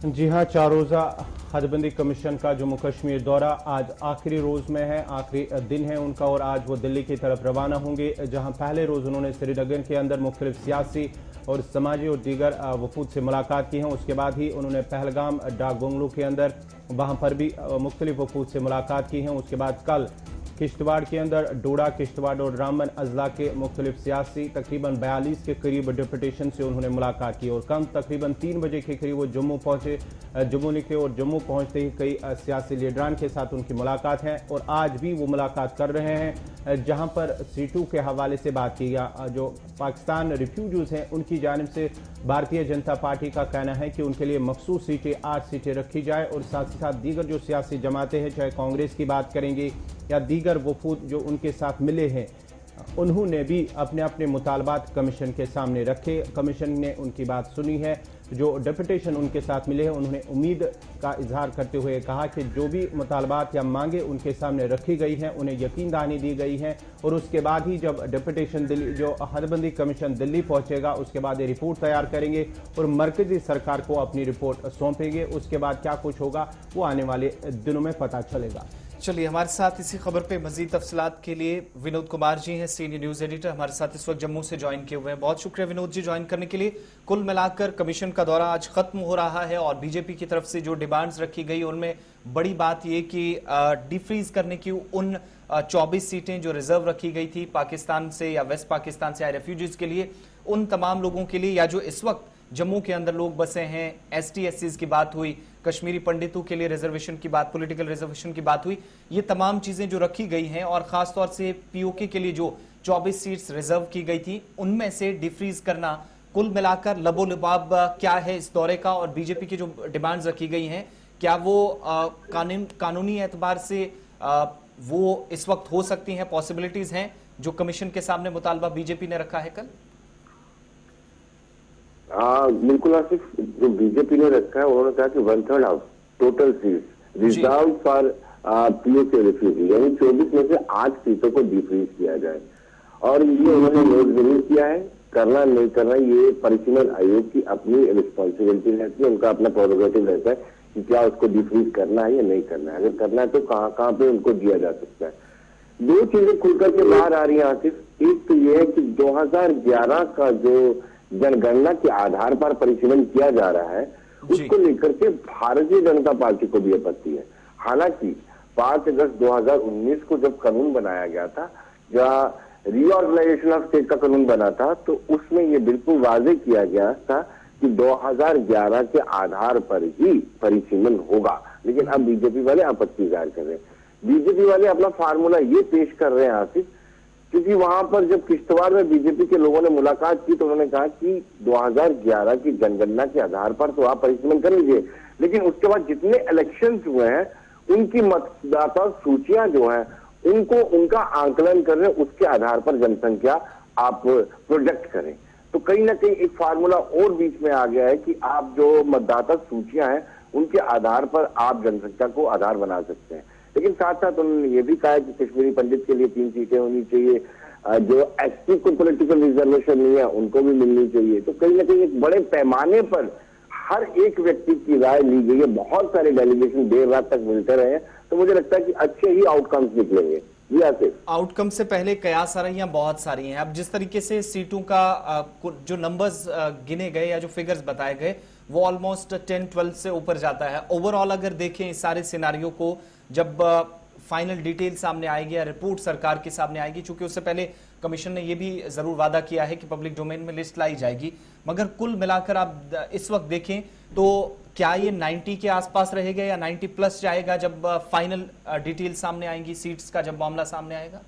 जी हां, 4 रोज़ा हदबंदी कमीशन का जम्मू कश्मीर दौरा आज आखिरी रोज़ में है, आखिरी दिन है उनका और आज वो दिल्ली की तरफ रवाना होंगे, जहां पहले रोज़ उन्होंने श्रीनगर के अंदर मुख्तलिफ सियासी और समाजी और दीगर वफूद से मुलाकात की है। उसके बाद ही उन्होंने पहलगाम डाक बंगलू के अंदर वहां पर भी मुख्तलिफ वफूद से मुलाकात की है। उसके बाद कल किश्तवाड़ के अंदर डोडा, किश्तवाड़ और रामबन अजला के मुख्तलिफ सियासी तकरीबन 42 के करीब डिप्यूटेशन से उन्होंने मुलाकात की और कम तकरीबन 3 बजे के करीब वो जम्मू पहुंचे। जम्मू लिखे और जम्मू पहुंचते ही कई सियासी लीडरान के साथ उनकी मुलाकात है और आज भी वो मुलाकात कर रहे हैं, जहां पर सीटों के हवाले से बात की गया। जो पाकिस्तान रिफ्यूजीज हैं उनकी जानिब से भारतीय जनता पार्टी का कहना है कि उनके लिए मखसूस सीटें 8 सीटें रखी जाए और साथ ही साथ दीगर जो सियासी जमातें हैं, चाहे कांग्रेस की बात करेंगे या दीगर वफूद जो उनके साथ मिले हैं, उन्होंने भी अपने अपने मुतालबात कमीशन के सामने रखे। कमीशन ने उनकी बात सुनी है। जो डिप्यूटेशन उनके साथ मिले हैं उन्होंने उम्मीद का इजहार करते हुए कहा कि जो भी मुतालबात या मांगे उनके सामने रखी गई हैं उन्हें यकीन दहानी दी गई है और उसके बाद ही जब डिप्यूटेशन दिल्ली जो हदबंदी कमीशन दिल्ली पहुंचेगा उसके बाद ये रिपोर्ट तैयार करेंगे और मरकजी सरकार को अपनी रिपोर्ट सौंपेंगे। उसके बाद क्या कुछ होगा वो आने वाले दिनों में पता चलेगा। चलिए, हमारे साथ इसी खबर पे मजीद तफसीलात के लिए विनोद कुमार जी हैं, सीनियर न्यूज एडिटर, हमारे साथ इस वक्त जम्मू से ज्वाइन किए हुए हैं। बहुत शुक्रिया विनोद जी ज्वाइन करने के लिए। कुल मिलाकर कमीशन का दौरा आज खत्म हो रहा है और बीजेपी की तरफ से जो डिमांड्स रखी गई उनमें बड़ी बात यह कि डिफ्रीज करने की उन 24 सीटें जो रिजर्व रखी गई थी पाकिस्तान से या वेस्ट पाकिस्तान से आए रेफ्यूजीज के लिए, उन तमाम लोगों के लिए या जो इस वक्त जम्मू के अंदर लोग बसे हैं, एसटी एससीज की बात हुई, कश्मीरी पंडितों के लिए रिजर्वेशन की बात, पॉलिटिकल रिजर्वेशन की बात हुई, ये तमाम चीजें जो रखी गई हैं और खास तौर से पीओके के लिए जो 24 सीट्स रिजर्व की गई थी उनमें से डिफ्रीज करना, कुल मिलाकर लबो लबाब क्या है इस दौरे का और बीजेपी की जो डिमांड्स रखी गई हैं क्या वो कानूनी एतबार से वो इस वक्त हो सकती हैं, पॉसिबिलिटीज हैं जो कमीशन के सामने मुतालबा बीजेपी ने रखा है कल? बिल्कुल आसिफ, जो बीजेपी ने रखा है उन्होंने कहा कि 1/3 of total seat reserve for PoK refugee, यानी 24 में से 8 सीटों को डिफ्रीज किया जाए और ये उन्होंने नोट जरूर किया है। करना नहीं करना ये परिसीमन आयोग की अपनी रिस्पॉन्सिबिलिटी रहती है, उनका अपना प्रोरोगेटिव रहता है कि क्या उसको डिफ्रीज करना है या नहीं करना है। अगर करना है तो कहाँ पे उनको दिया जा सकता है। दो चीजें खुलकर के बाहर आ रही है आसिफ। एक तो ये है कि 2011 का जो जनगणना के आधार पर परिशीलन किया जा रहा है उसको लेकर के भारतीय जनता पार्टी को भी आपत्ति है। हालांकि 5 अगस्त 2019 को जब कानून बनाया गया था, जहां रीऑर्गेनाइजेशन ऑफ स्टेट का कानून बना था, तो उसमें यह बिल्कुल वाजे किया गया था कि 2011 के आधार पर ही परिसीमन होगा। लेकिन अब बीजेपी वाले आपत्ति जाहिर कर रहे हैं। बीजेपी वाले अपना फार्मूला ये पेश कर रहे हैं आसिफ, क्योंकि वहां पर जब किश्तवाड़ में बीजेपी के लोगों ने मुलाकात की तो उन्होंने कहा कि 2011 की जनगणना के आधार पर तो आप परिसीमन कर लीजिए, लेकिन उसके बाद जितने इलेक्शंस हुए हैं उनकी मतदाता सूचियां जो हैं उनको उनका आंकलन कर रहे हैं, उसके आधार पर जनसंख्या आप प्रोजेक्ट करें। तो कहीं ना कहीं एक फार्मूला और बीच में आ गया है कि आप जो मतदाता सूचियां हैं उनके आधार पर आप जनसंख्या को आधार बना सकते हैं। लेकिन साथ साथ उन्होंने ये भी कहा कि कश्मीरी पंडित के लिए 3 सीटें होनी चाहिए, जो एसटी को पॉलिटिकल रिजर्वेशन नहीं है उनको भी मिलनी चाहिए। तो कहीं ना कहीं एक बड़े पैमाने पर हर एक व्यक्ति की राय ली गई है। बहुत सारे डेलीगेशन देर रात तक मिलते रहे हैं, तो मुझे लगता है कि अच्छे ही आउटकम्स निकलेंगे। आउटकम से पहले कयास आ रही हैं, बहुत सारी हैं। अब जिस तरीके से सीटों का जो नंबर्स गिने गए या जो फिगर्स बताए गए वो ऑलमोस्ट 10-12 से ऊपर जाता है। ओवरऑल अगर देखें इस सारे सिनारियो को, जब फाइनल डिटेल सामने आएगी या रिपोर्ट सरकार के सामने आएगी, चूंकि उससे पहले कमीशन ने यह भी जरूर वादा किया है कि पब्लिक डोमेन में लिस्ट लाई जाएगी, मगर कुल मिलाकर आप इस वक्त देखें तो क्या ये 90 के आसपास रहेगा या 90 प्लस जाएगा जब फाइनल डिटेल सामने आएंगी, सीट्स का जब मामला सामने आएगा?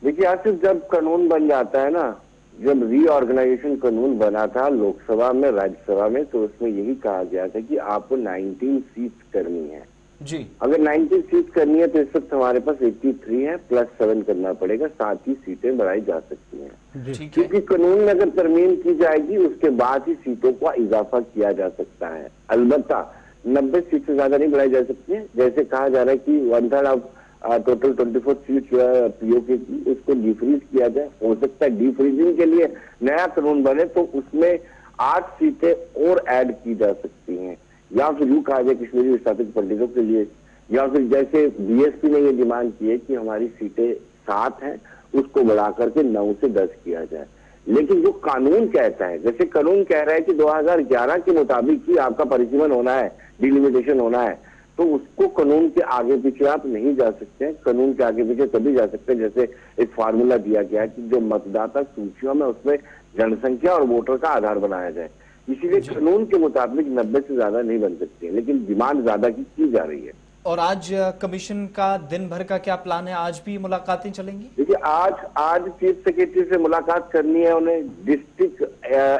देखिए आसिफ, जब कानून बन जाता है ना, जब रीऑर्गेनाइजेशन कानून बना था लोकसभा में, राज्यसभा में, तो उसमें यही कहा गया था कि आपको 19 सीट्स करनी है जी। अगर 90 सीट करनी है तो इस वक्त हमारे पास 83 है, +7 करना पड़ेगा, 7 ही सीटें बढ़ाई जा सकती हैं। क्योंकि कानून में अगर तरमीम की जाएगी उसके बाद ही सीटों का इजाफा किया जा सकता है। अलबत्ता 90 सीट से ज्यादा नहीं बढ़ाई जा सकती है। जैसे कहा जा रहा है कि 1/3 ऑफ टोटल 24 सीट जो है पीओके की, उसको डिफ्रीज किया जाए। हो सकता है डिफ्रीजिंग के लिए नया कानून बने तो उसमें 8 सीटें और ऐड की जा सकती हैं। या फिर यूं कहा जाए कश्मीरी विस्थापित पंडितों के लिए, या फिर जैसे बीएसपी ने ये डिमांड की है कि हमारी सीटें 7 हैं, उसको बढ़ा करके 9 से 10 किया जाए। लेकिन जो कानून कहता है, जैसे कानून कह रहा है कि 2011 के मुताबिक ही आपका परिसीमन होना है, डिलिमिटेशन होना है, तो उसको कानून के आगे पीछे आप नहीं जा सकते हैं। कानून के आगे पीछे तभी जा सकते हैं जैसे एक फार्मूला दिया गया है कि जो मतदाता सूचियों में उसमें जनसंख्या और वोटर का आधार बनाया जाए। इसीलिए कानून के मुताबिक 90 से ज्यादा नहीं बन सकते, लेकिन डिमांड ज्यादा की जा रही है। और आज कमीशन का दिन भर का क्या प्लान है? आज भी मुलाकातें चलेंगी? देखिए, आज चीफ सेक्रेटरी से मुलाकात करनी है उन्हें। डिस्ट्रिक्ट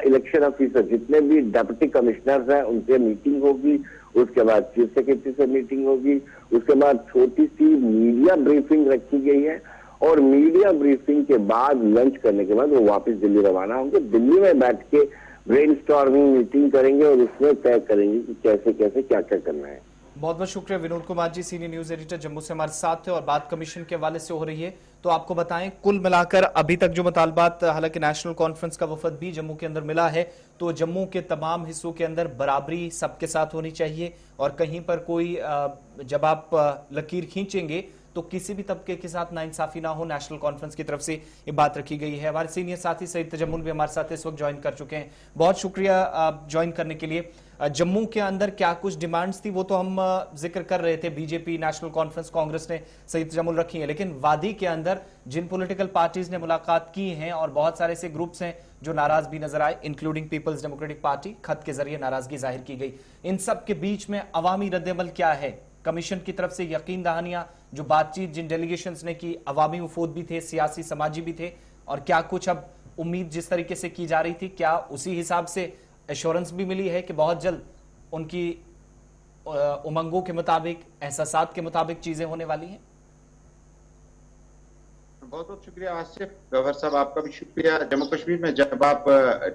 इलेक्शन ऑफिसर जितने भी डिप्टी कमिश्नर्स हैं उनसे मीटिंग होगी, उसके बाद चीफ सेक्रेटरी से मीटिंग होगी, उसके बाद छोटी सी मीडिया ब्रीफिंग रखी गई है, और मीडिया ब्रीफिंग के बाद लंच करने के बाद वो वापस दिल्ली रवाना होंगे। दिल्ली में बैठ के ब्रेनस्टॉर्मिंग मीटिंग करेंगे और उसमें तय करेंगे कि कैसे कैसे क्या क्या करना है। बहुत बहुत शुक्रिया Vinod Kumar ji, senior news editor Jammu से हमारे साथ थे। और बात कमीशन के हवाले से हो रही है तो आपको बताएं, कुल मिलाकर अभी तक जो मुतालबात, हालांकि नेशनल कॉन्फ्रेंस का वफद भी जम्मू के अंदर मिला है, तो जम्मू के तमाम हिस्सों के अंदर बराबरी सबके साथ होनी चाहिए, और कहीं पर कोई जब आप लकीर खींचेंगे तो किसी भी तबके के साथ नाइंसाफी ना हो। नेशनल कॉन्फ्रेंस की तरफ से ये बात रखी गई है। हमारे सीनियर साथी सईद तजम्मुल भी हमारे साथ इस वक्त ज्वाइन कर चुके हैं। बहुत शुक्रिया ज्वाइन करने के लिए। जम्मू के अंदर क्या कुछ डिमांड्स थी वो तो हम जिक्र कर रहे थे, बीजेपी, नेशनल कॉन्फ्रेंस, कांग्रेस ने सईद तजम्मुल रखी है, लेकिन वादी के अंदर जिन पॉलिटिकल पार्टीज ने मुलाकात की हैं और बहुत सारे ऐसे ग्रुप्स हैं जो नाराज भी नजर आए, इंक्लूडिंग पीपल्स डेमोक्रेटिक पार्टी, खत के जरिए नाराजगी जाहिर की गई। इन सब के बीच में अवामी रद्देअमल क्या है? कमीशन की तरफ से यकीन दहानियां, जो बातचीत जिन डेलीगेशंस ने की, अवामी वफूद भी थे, सियासी समाजी भी थे, और क्या कुछ अब उम्मीद जिस तरीके से की जा रही थी, क्या उसी हिसाब से एश्योरेंस भी मिली है कि बहुत जल्द उनकी उमंगों के मुताबिक, एहसासात के मुताबिक चीजें होने वाली हैं? बहुत बहुत शुक्रिया आसिफ गौहर साहब, आपका भी शुक्रिया। जम्मू कश्मीर में जब आप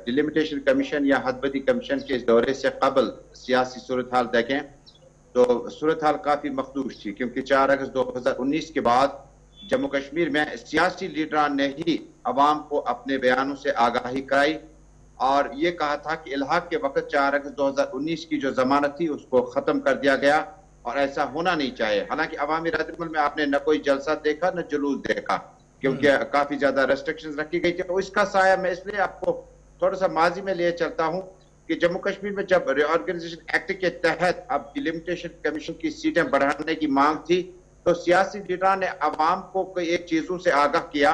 डिलिमिटेशन कमीशन या हदबंदी कमीशन के इस दौरे से कबल सियासी सूरत हाल देखें तो सूरत हाल काफी मखदूश थी, क्योंकि 4 अगस्त 2019 के बाद जम्मू कश्मीर में सियासी लीडरान ने ही अवाम को अपने बयानों से आगाही कराई और ये कहा था कि इल्हाक के वक्त 4 अगस्त 2019 की जो जमानत थी उसको खत्म कर दिया गया और ऐसा होना नहीं चाहिए। हालांकि अवामी रद्दअमल में आपने न कोई जलसा देखा न जुलूस देखा, क्योंकि काफी ज्यादा रेस्ट्रिक्शंस रखी गई थी। तो इसका साया मैं इसलिए आपको थोड़ा सा माजी में लिए चलता हूं कि जम्मू कश्मीर में जब रिऑर्गेनाइजेशन एक्ट के तहत अब डिलिमिटेशन कमीशन की सीटें बढ़ाने की मांग थी, तो सियासी लीडर ने अवाम को कई एक चीजों से आगाह किया,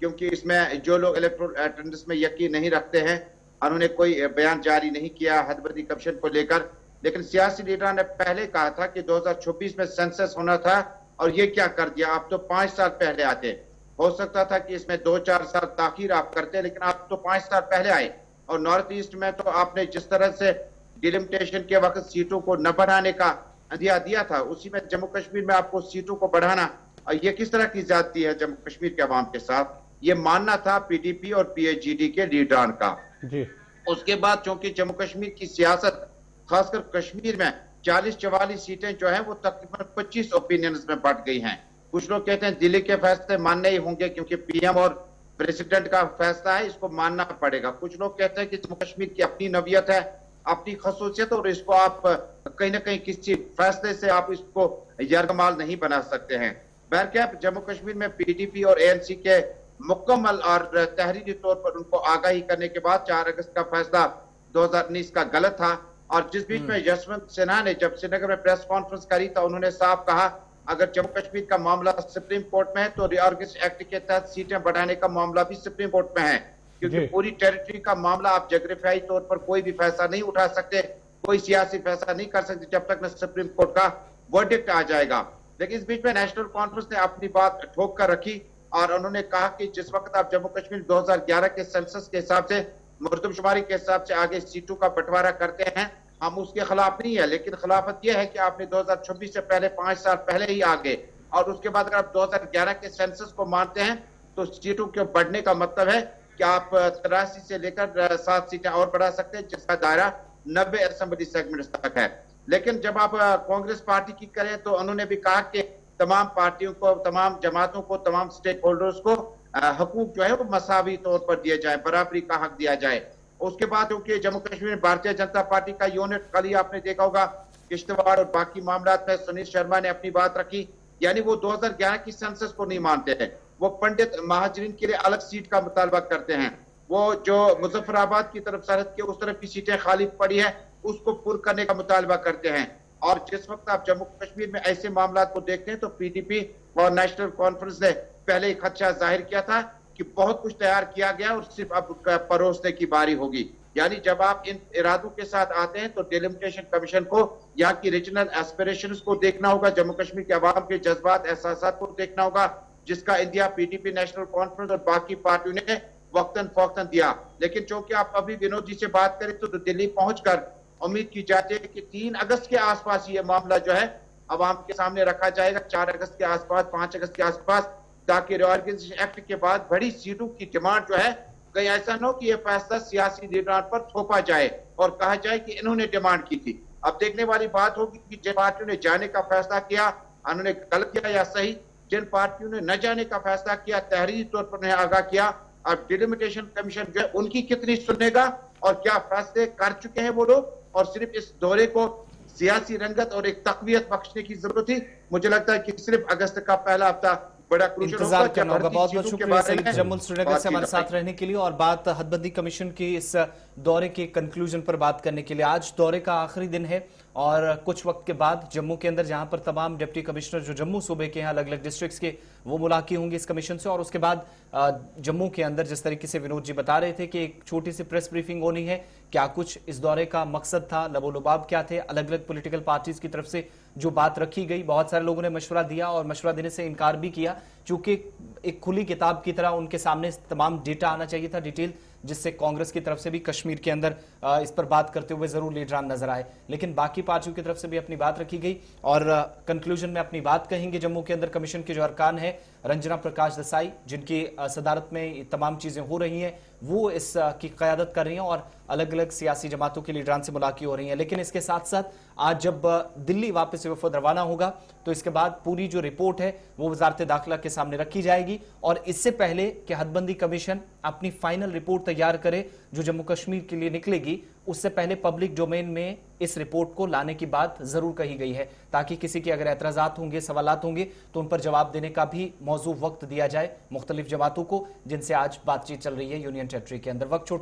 क्योंकि इसमें जो लोग इलेक्टोरल अटेंडेंस में यकीन नहीं रखते हैं, उन्होंने कोई बयान जारी नहीं किया हदबंदी कमीशन को लेकर। लेकिन सियासी लीडर ने पहले कहा था कि 2026 में सेंसस होना था, और ये क्या कर दिया, आप तो 5 साल पहले आते। हो सकता था कि इसमें 2-4 साल ताखीर आप करते, लेकिन आप तो 5 साल पहले आए। और नॉर्थ ईस्ट में तो आपने जिस तरह से डिलिमिटेशन के वक्त सीटों को न बढ़ाने का अंदिया दिया था, उसी में जम्मू कश्मीर में आपको सीटों को बढ़ाना, और ये किस तरह की ज्यादती है जम्मू कश्मीर के अवाम के साथ, ये मानना था पीडीपी और पीएचडी के लीडरान का जी। उसके बाद चूंकि जम्मू कश्मीर की सियासत खासकर कश्मीर में 40-44 सीटें जो है वो तकरीबन 25 ओपिनियंस में बढ़ गई हैं। कुछ लोग कहते हैं दिल्ली के फैसले मानने ही होंगे क्योंकि पीएम और प्रेसिडेंट का फैसला है, इसको मानना पड़ेगा। कुछ लोग कहते हैं कि जम्मू कश्मीर की अपनी नवियत है, अपनी खसूसियत, और इसको आप कहीं ना कहीं किसी फैसले से आप इसको यरगमाल नहीं बना सकते हैं। बहरकैफ जम्मू कश्मीर में पीडीपी और एएनसी के मुकम्मल और तहरीरी तौर पर उनको आगाही करने के बाद 4 अगस्त का फैसला 2019 का गलत था। और जिस बीच में यशवंत सिन्हा ने जब श्रीनगर में प्रेस कॉन्फ्रेंस करी तो उन्होंने साफ कहा अगर जम्मू कश्मीर का मामला सुप्रीम कोर्ट में है तो रिऑर्गेनाइजेशन एक्ट के तहत सीटें बढ़ाने का मामला भी सुप्रीम कोर्ट में है, क्योंकि पूरी टेरिटरी का मामला आप जोग्राफियाई तौर पर कोई भी फैसला नहीं उठा सकते, कोई सियासी फैसला नहीं कर सकते जब तक न सुप्रीम कोर्ट का वर्डिक्ट आ जाएगा। लेकिन इस बीच में नेशनल कॉन्फ्रेंस ने अपनी बात ठोक कर रखी और उन्होंने कहा कि जिस वक्त आप जम्मू कश्मीर 2011 के सेंसस के हिसाब से, मरदमशुमारी के हिसाब से आगे सीटों का बंटवारा करते हैं, हम उसके खिलाफ नहीं है, लेकिन खिलाफत यह है कि आपने 2026 से पहले 5 साल पहले ही आगे, और उसके बाद अगर आप 2011 के सेंसस को मानते हैं तो सीटों के बढ़ने का मतलब है कि आप 83 से लेकर 7 सीटें और बढ़ा सकते हैं, जिसका दायरा 90 असेंबली सेगमेंट्स तक है। लेकिन जब आप कांग्रेस पार्टी की करें तो उन्होंने भी कहा कि तमाम पार्टियों को, तमाम जमातों को, तमाम स्टेक होल्डर्स को हकूक जो है वो मसावी तौर पर दिए जाए, बराबरी का हक दिया जाए। उसके बाद क्योंकि जम्मू कश्मीर में भारतीय जनता पार्टी का यूनिट, कल ही आपने देखा होगा किश्तवाड़ और बाकी मामला में सुनील शर्मा ने अपनी बात रखी, यानी वो 2011 की सेंसस को नहीं मानते हैं। वो पंडित महाजरीन के लिए अलग सीट का मुतालबा करते हैं। वो जो मुजफ्फराबाद की तरफ सरहद के उस तरफ की सीटें खाली पड़ी है उसको पूर्ण करने का मुतालबा करते हैं। और जिस वक्त आप जम्मू कश्मीर में ऐसे मामला को देखते हैं तो पीडीपी और नेशनल कॉन्फ्रेंस ने पहले ही खदशा जाहिर किया था कि बहुत कुछ तैयार किया गया और सिर्फ अब परोसने की बारी होगी। यानी जब आप इन इरादों के साथ आते हैं तो डिलिमिटेशन कमीशन को यहाँ की रीजनल एस्पिरेशंस को देखना होगा, जम्मू कश्मीर के अवाम के जज्बात एहसासात को देखना होगा, जिसका इंडिया, पीडीपी, नेशनल कॉन्फ्रेंस और बाकी पार्टियों ने वक्तन फौक्तन दिया। लेकिन चूंकि आप अभी विनोद जी से बात करें तो दिल्ली पहुंचकर उम्मीद की जाती है कि 3 अगस्त के आसपास ये मामला जो है अवाम के सामने रखा जाएगा, 4 अगस्त के आसपास, 5 अगस्त के आसपास, ताकि रिऑर्गेनाइजेशन एक्ट के बाद बड़ी सीटों की डिमांड जो है, कहीं ऐसा न हो कि यह फैसला सियासी लीडरान पर थोपा जाए और कहा जाए कि इन्होंने डिमांड की थी। अब देखने वाली बात होगी कि जिन पार्टियों ने जाने का फैसला किया उन्होंने गलत किया या सही, जिन पार्टियों ने न जाने का फैसला किया, तहरीरी तौर पर उन्हें आगाह किया, अब डिलिमिटेशन कमीशन जो है उनकी कितनी सुनेगा और क्या फैसले कर चुके हैं वो लोग, और सिर्फ इस दौरे को सियासी रंगत और एक तकवीयत बख्शने की जरूरत थी। मुझे लगता है कि सिर्फ अगस्त का पहला हफ्ता बड़ा इंतजार करना होगा। बहुत बहुत शुक्रिया सईद जम्मू श्रीनगर से हमारे साथ रहने के लिए और बात हदबंदी कमीशन की इस दौरे के कंक्लूजन पर बात करने के लिए। आज दौरे का आखिरी दिन है और कुछ वक्त के बाद जम्मू के अंदर जहां पर तमाम डिप्टी कमिश्नर जो जम्मू सूबे के हैं, अलग अलग डिस्ट्रिक्ट्स के, वो मुलाकात होंगी इस कमीशन से। और उसके बाद जम्मू के अंदर जिस तरीके से विनोद जी बता रहे थे कि एक छोटी सी प्रेस ब्रीफिंग होनी है, क्या कुछ इस दौरे का मकसद था, लबोलुबाब क्या थे, अलग अलग पॉलिटिकल पार्टीज की तरफ से जो बात रखी गई। बहुत सारे लोगों ने मशवरा दिया और मशवरा देने से इनकार भी किया, चूंकि एक खुली किताब की तरह उनके सामने तमाम डेटा आना चाहिए था, डिटेल, जिससे कांग्रेस की तरफ से भी कश्मीर के अंदर इस पर बात करते हुए जरूर लीडरान नजर आए। लेकिन बाकी पार्टियों की तरफ से भी अपनी बात रखी गई और कंक्लूजन में अपनी बात कहेंगे जम्मू के अंदर कमीशन के जो अरकान है, रंजना प्रकाश देसाई जिनकी सदारत में तमाम चीजें हो रही हैं, वो इस की क़यादत कर रही हैं और अलग अलग सियासी जमातों के लीडरान से मुलाकात हो रही है। लेकिन इसके साथ साथ आज जब दिल्ली वापस से वफद रवाना होगा तो इसके बाद पूरी जो रिपोर्ट है वो वजारत दाखिला के सामने रखी जाएगी और इससे पहले कि हदबंदी कमीशन अपनी फाइनल रिपोर्ट तैयार करे जो जम्मू कश्मीर के लिए निकलेगी, उससे पहले पब्लिक डोमेन में इस रिपोर्ट को लाने की बात जरूर कही गई है, ताकि किसी के अगर एतराजात होंगे, सवालात होंगे तो उन पर जवाब देने का भी मौजू वक्त दिया जाए मुख्तलिफ जमातों को जिनसे आज बातचीत चल रही है यूनियन टेरिटरी के अंदर। वक्त छोटे